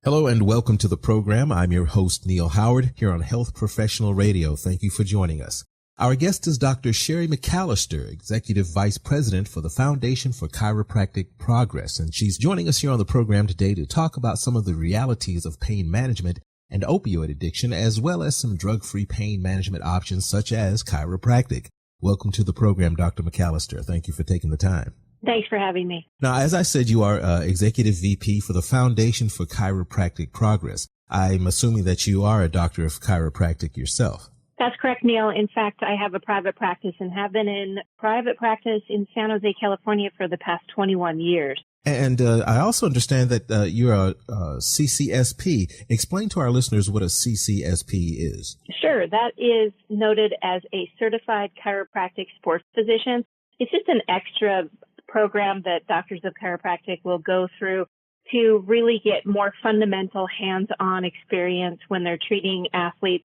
Hello and welcome to the program. I'm your host, Neil Howard, here on Health Professional Radio. Thank you for joining us. Our guest is Dr. Sherry McAllister, Executive Vice President for the Foundation for Chiropractic Progress. And she's joining us here on the program today to talk about some of the realities of pain management and opioid addiction, as well as some drug-free pain management options such as chiropractic. Welcome to the program, Dr. McAllister. Thank you for taking the time. Thanks for having me. Now, as I said, you are Executive VP for the Foundation for Chiropractic Progress. I'm assuming that you are a doctor of chiropractic yourself. That's correct, Neil. In fact, I have a private practice and have been in private practice in San Jose, California for the past 21 years. And I also understand that you're a CCSP. Explain to our listeners what a CCSP is. Sure. That is noted as a Certified Chiropractic Sports Physician. It's just an extra program that doctors of chiropractic will go through to really get more fundamental hands-on experience when they're treating athletes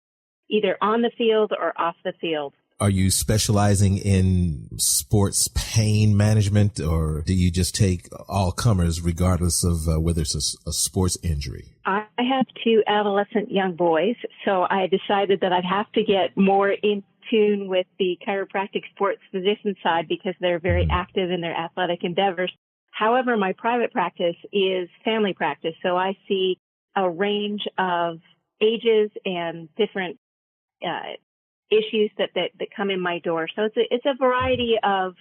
either on the field or off the field. Are you specializing in sports pain management, or do you just take all comers regardless of whether it's a sports injury? I have two adolescent young boys, so I decided that I'd have to get more in tune with the chiropractic sports physician side because they're very active in their athletic endeavors. However, my private practice is family practice, so I see a range of ages and different issues that come in my door. So it's a variety of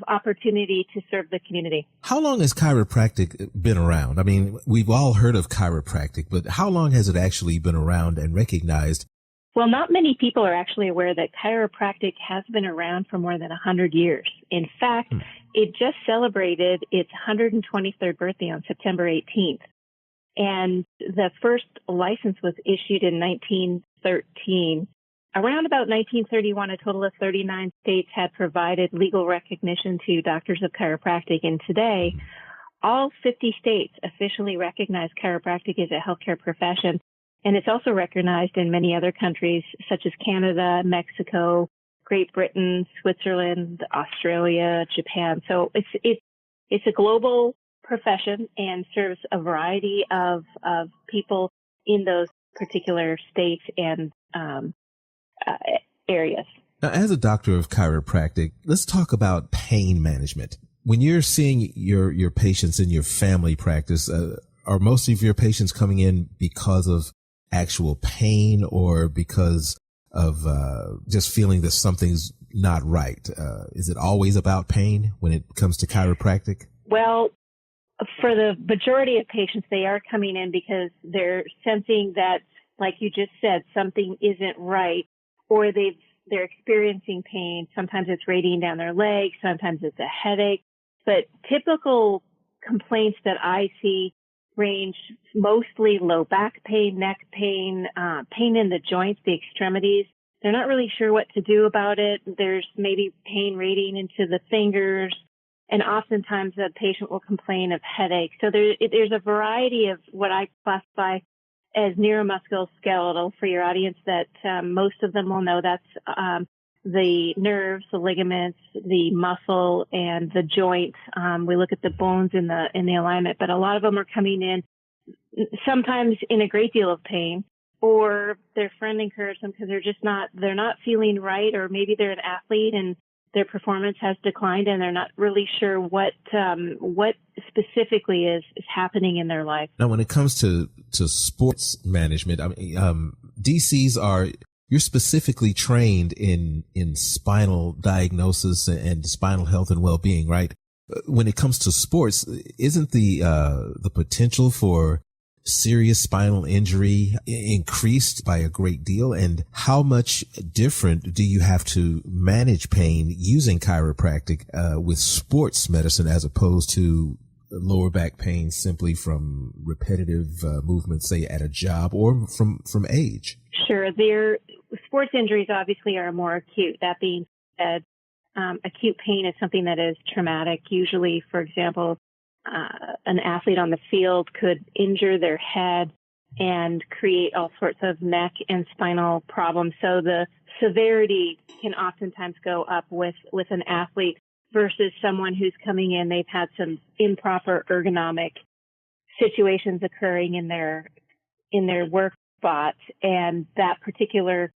opportunity to serve the community. How long has chiropractic been around? I mean, we've all heard of chiropractic, but how long has it actually been around and recognized? Well, not many people are actually aware that chiropractic has been around for more than 100 years. In fact, it just celebrated its 123rd birthday on September 18th. And the first license was issued in 1913. Around about 1931, a total of 39 states had provided legal recognition to doctors of chiropractic. And today, all 50 states officially recognize chiropractic as a healthcare profession. And it's also recognized in many other countries, such as Canada, Mexico, Great Britain, Switzerland, Australia, Japan. So it's a global profession and serves a variety of people in those particular states and areas. Now, as a doctor of chiropractic, let's talk about pain management. When you're seeing your patients in your family practice, are most of your patients coming in because of actual pain or because of just feeling that something's not right? Is it always about pain when it comes to chiropractic? Well, for the majority of patients, they are coming in because they're sensing that, like you just said, something isn't right, or they're experiencing pain. Sometimes it's radiating down their legs, sometimes it's a headache. But typical complaints that I see range mostly low back pain, neck pain, pain in the joints, the extremities. They're not really sure what to do about it. There's maybe pain radiating into the fingers, and oftentimes the patient will complain of headache. So there's a variety of what I classify as neuromusculoskeletal for your audience that most of them will know. That's the nerves, the ligaments, the muscle, and the joints. We look at the bones in the alignment, but a lot of them are coming in sometimes in a great deal of pain, or their friend encouraged them because they're not feeling right, or maybe they're an athlete and their performance has declined and they're not really sure what specifically is happening in their life. Now, when it comes to sports management, I mean, DCs you're specifically trained in spinal diagnosis and spinal health and well-being, right? When it comes to sports, isn't the potential for serious spinal injury increased by a great deal? And how much different do you have to manage pain using chiropractic with sports medicine as opposed to lower back pain simply from repetitive movements, say at a job, or from age? Sure. Sports injuries obviously are more acute. That being said, acute pain is something that is traumatic. Usually, for example, an athlete on the field could injure their head and create all sorts of neck and spinal problems. So the severity can oftentimes go up with an athlete versus someone who's coming in, they've had some improper ergonomic situations occurring in their work spot, and that particular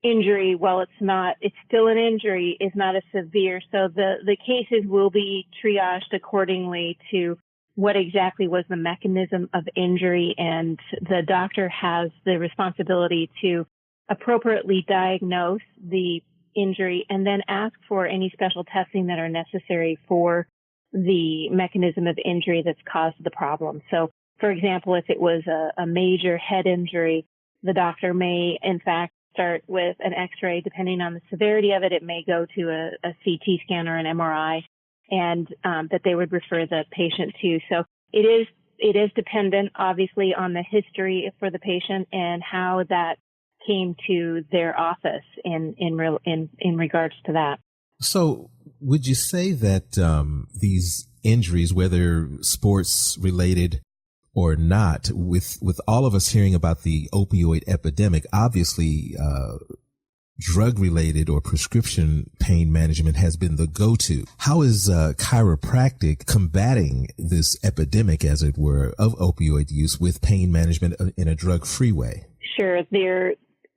injury, while it's still an injury, is not as severe. So the cases will be triaged accordingly to what exactly was the mechanism of injury, and the doctor has the responsibility to appropriately diagnose the injury and then ask for any special testing that are necessary for the mechanism of injury that's caused the problem. So, for example, if it was a major head injury, the doctor may, in fact, start with an X-ray. Depending on the severity of it, it may go to a CT scan or an MRI, and that they would refer the patient to. So it is dependent, obviously, on the history for the patient and how that came to their office in regards to that. So would you say that these injuries, whether sports related or not, with all of us hearing about the opioid epidemic, obviously drug related or prescription pain management has been the go-to. How is chiropractic combating this epidemic, as it were, of opioid use with pain management in a drug-free way? Sure.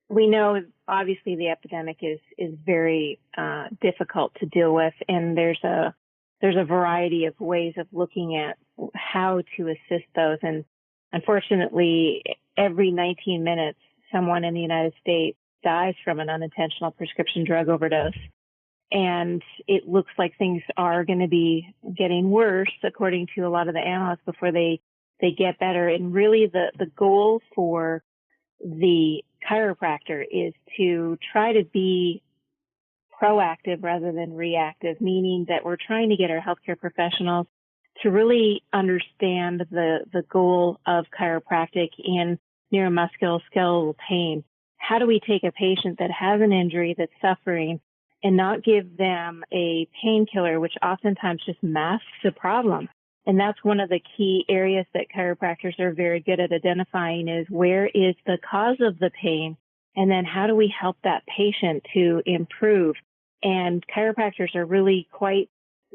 We know, obviously, the epidemic is very difficult to deal with, and there's a variety of ways of looking at how to assist those. And unfortunately, every 19 minutes, someone in the United States dies from an unintentional prescription drug overdose. And it looks like things are going to be getting worse, according to a lot of the analysts, before they get better. And really, the goal for the chiropractor is to try to be proactive rather than reactive, meaning that we're trying to get our healthcare professionals to really understand the goal of chiropractic in neuromusculoskeletal pain. How do we take a patient that has an injury that's suffering and not give them a painkiller, which oftentimes just masks the problem? And that's one of the key areas that chiropractors are very good at identifying, is where is the cause of the pain, and then how do we help that patient to improve? And chiropractors are really quite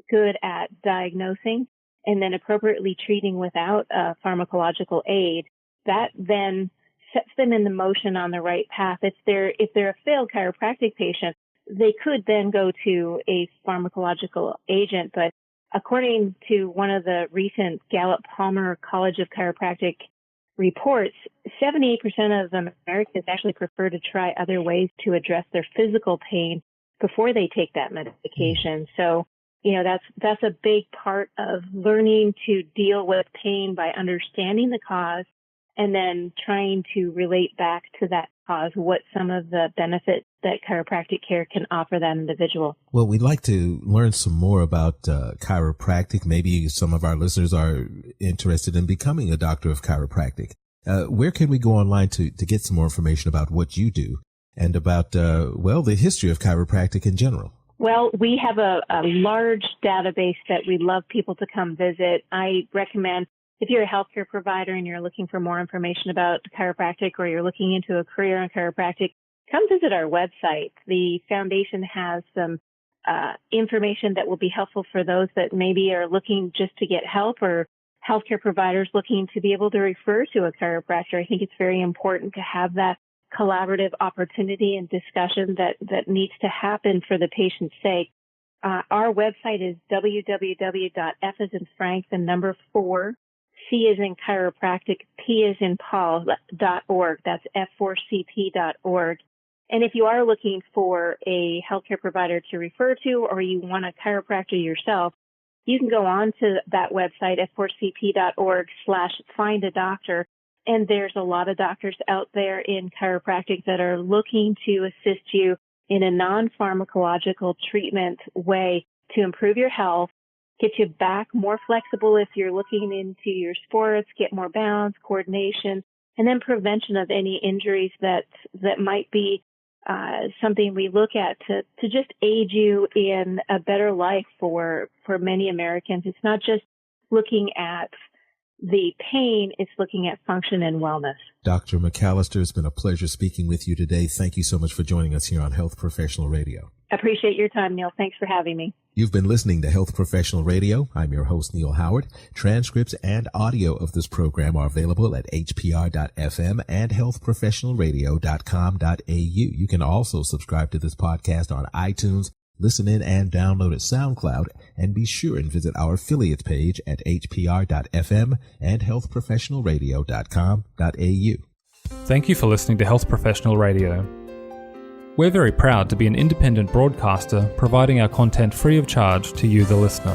good at diagnosing and then appropriately treating without a pharmacological aid. That then sets them in the motion on the right path. If they're a failed chiropractic patient, they could then go to a pharmacological agent, but according to one of the recent Gallup-Palmer College of Chiropractic reports, 78% of Americans actually prefer to try other ways to address their physical pain before they take that medication. So, that's a big part of learning to deal with pain, by understanding the cause and then trying to relate back to that cause what some of the benefits that chiropractic care can offer that individual. Well, we'd like to learn some more about chiropractic. Maybe some of our listeners are interested in becoming a doctor of chiropractic. Where can we go online to get some more information about what you do and about, the history of chiropractic in general? Well, we have a large database that we'd love people to come visit. I recommend, if you're a healthcare provider and you're looking for more information about chiropractic, or you're looking into a career in chiropractic, come visit our website. The foundation has some information that will be helpful for those that maybe are looking just to get help, or healthcare providers looking to be able to refer to a chiropractor. I think it's very important to have that collaborative opportunity and discussion that needs to happen for the patient's sake. Our website is www.f as in Frank, the number 4, C as in chiropractic, P as in Paul.org. That's f4cp.org. And if you are looking for a healthcare provider to refer to, or you want a chiropractor yourself, you can go on to that website, f4cp.org/find a doctor. And there's a lot of doctors out there in chiropractic that are looking to assist you in a non-pharmacological treatment way to improve your health, get you back more flexible if you're looking into your sports, get more balance, coordination, and then prevention of any injuries that might be something we look at to just aid you in a better life for many Americans. It's not just looking at the pain, it's looking at function and wellness. Dr. McAllister, it's been a pleasure speaking with you today. Thank you so much for joining us here on Health Professional Radio. Appreciate your time, Neil. Thanks for having me. You've been listening to Health Professional Radio. I'm your host, Neil Howard. Transcripts and audio of this program are available at hpr.fm and healthprofessionalradio.com.au. You can also subscribe to this podcast on iTunes, listen in and download at SoundCloud, and be sure and visit our affiliate page at hpr.fm and healthprofessionalradio.com.au. Thank you for listening to Health Professional Radio. We're very proud to be an independent broadcaster providing our content free of charge to you, the listener.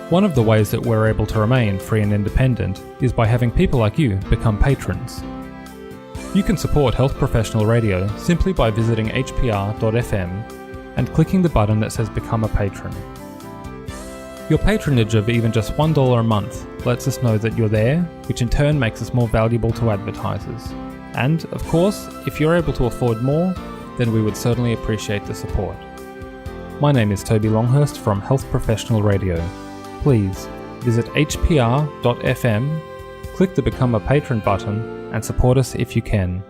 One of the ways that we're able to remain free and independent is by having people like you become patrons. You can support Health Professional Radio simply by visiting hpr.fm and clicking the button that says Become a Patron. Your patronage of even just $1 a month lets us know that you're there, which in turn makes us more valuable to advertisers. And, of course, if you're able to afford more, then we would certainly appreciate the support. My name is Toby Longhurst from Health Professional Radio. Please visit hpr.fm, click the Become a Patron button, and support us if you can.